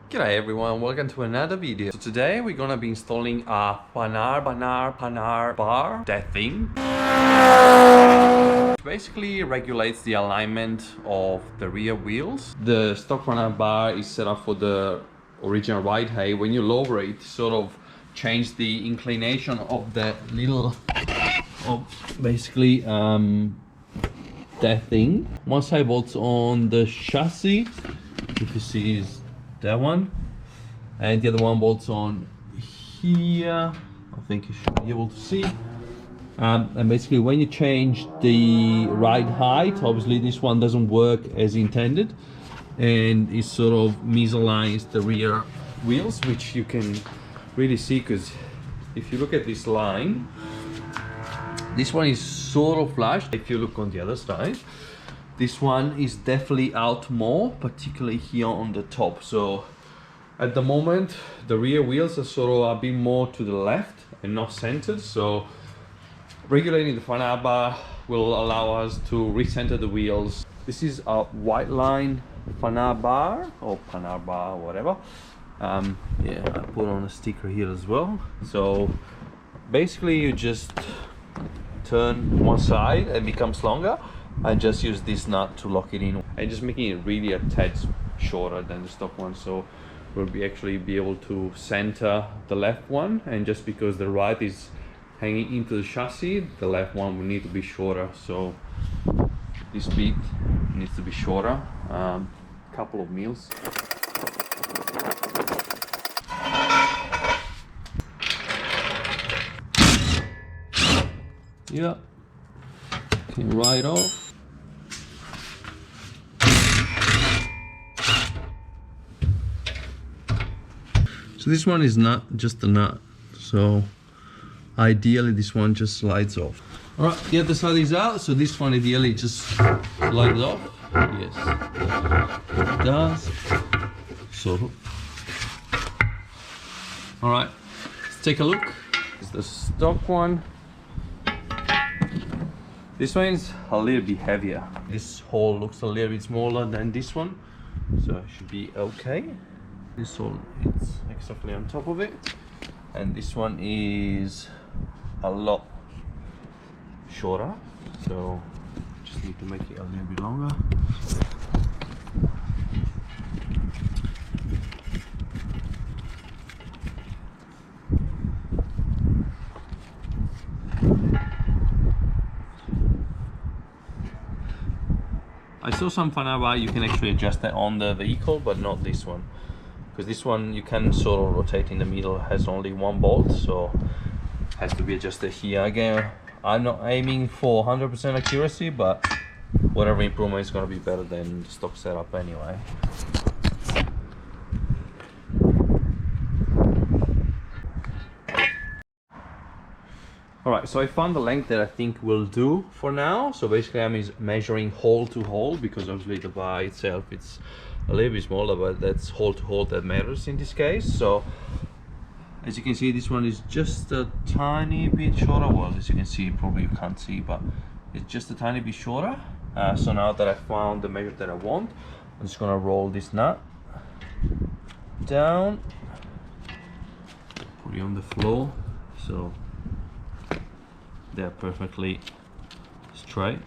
G'day everyone, welcome to another video. So today we're gonna be installing a Panhard Bar, that thing. It basically regulates the alignment of the rear wheels. The stock Panhard Bar is set up for the original ride height. When you lower it, sort of change the inclination of the little, basically that thing. One side bolts on the chassis, if you see is that one, and the other one bolts on here. I think you should be able to see. And basically when you change the ride height, obviously this one doesn't work as intended and it sort of misaligns the rear wheels, which you can really see, because if you look at this line, this one is sort of flush. If you look on the other side, this one is definitely out more, particularly here on the top. So at the moment, the rear wheels are sort of a bit more to the left and not centered. So regulating the Panhard Bar will allow us to recenter the wheels. This is a Whiteline Panhard Bar, or Panhard Bar, whatever. Yeah, I put on a sticker here as well. So basically you just turn one side and becomes longer, and just use this nut to lock it in, and just making it really a tad shorter than the stock one. So we'll actually be able to center the left one, and just because the right is hanging into the chassis, the left one will need to be shorter. So this bit needs to be shorter. Couple of mils. Yeah, can right off. So this one is not just a nut, so ideally this one just slides off. All right, the other side is out, so this one ideally just slides off. Yes, it does. Sort of. All right, let's take a look. It's the stock one. This one is a little bit heavier. This hole looks a little bit smaller than this one, so it should be okay. This hole is exactly on top of it, and this one is a lot shorter, so just need to make it a little bit longer. I saw some Panhard Bar you can actually adjust that on the vehicle, but not this one, because this one you can sort of rotate in the middle, has only one bolt, so has to be adjusted here. Again, I'm not aiming for 100% accuracy, but whatever improvement is going to be better than the stock setup anyway. Alright, so I found the length that I think will do for now. So basically I'm measuring hole to hole, because obviously the bar itself it's a little bit smaller, but that's hole to hole that matters in this case. So as you can see, this one is just a tiny bit shorter. Well, as you can see, probably you can't see, but it's just a tiny bit shorter. So now that I found the measure that I want, I'm just gonna roll this nut down, put it on the floor, so they're perfectly straight.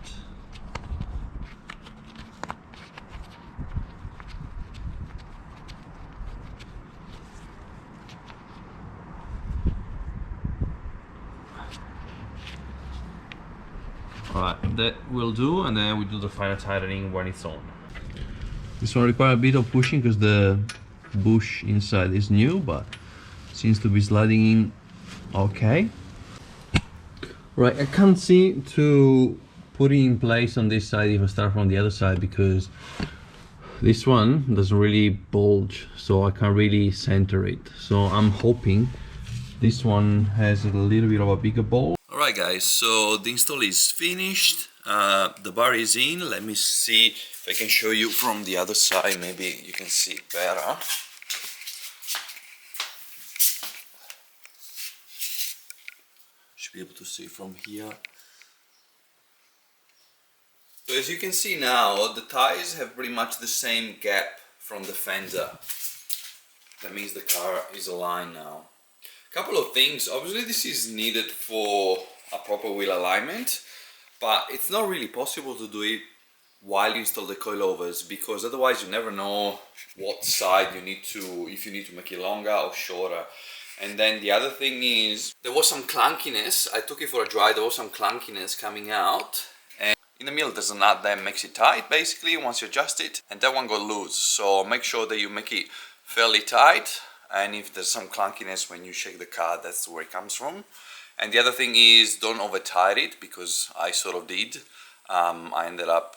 Alright, that will do, and then we do the final tightening when it's on. This one requires a bit of pushing because the bush inside is new, but seems to be sliding in okay. Right, I can't seem to put it in place on this side if I start from the other side, because this one doesn't really bulge, so I can't really center it. So I'm hoping this one has a little bit of a bigger bulge. Alright guys, so the install is finished. The bar is in. Let me see if I can show you from the other side, maybe you can see it better. Should be able to see from here. So as you can see now, the tires have pretty much the same gap from the fender. That means the car is aligned now. Couple of things. Obviously this is needed for a proper wheel alignment, but it's not really possible to do it while you install the coilovers, because otherwise you never know what side you need to, if you need to make it longer or shorter. And then the other thing is, there was some clunkiness. I took it for a drive, there was some clunkiness coming out. And in the middle there's a nut that makes it tight basically once you adjust it, and that one got loose. So make sure that you make it fairly tight, and if there's some clunkiness when you shake the car, that's where it comes from. And the other thing is, don't over tight it, because I sort of did. I ended up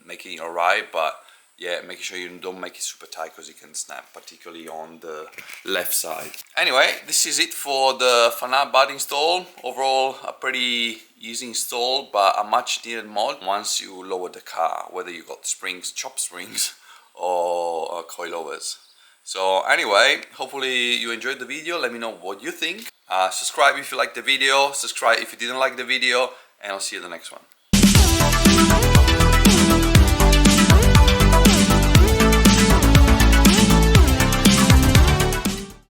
making it alright, but yeah, make sure you don't make it super tight because it can snap, particularly on the left side. Anyway, this is it for the Panhard Bar install. Overall, a pretty easy install, but a much needed mod once you lower the car, whether you got springs, chop springs, or coilovers. So anyway, hopefully you enjoyed the video. Let me know what you think. Subscribe if you liked the video, subscribe if you didn't like the video, and I'll see you in the next one.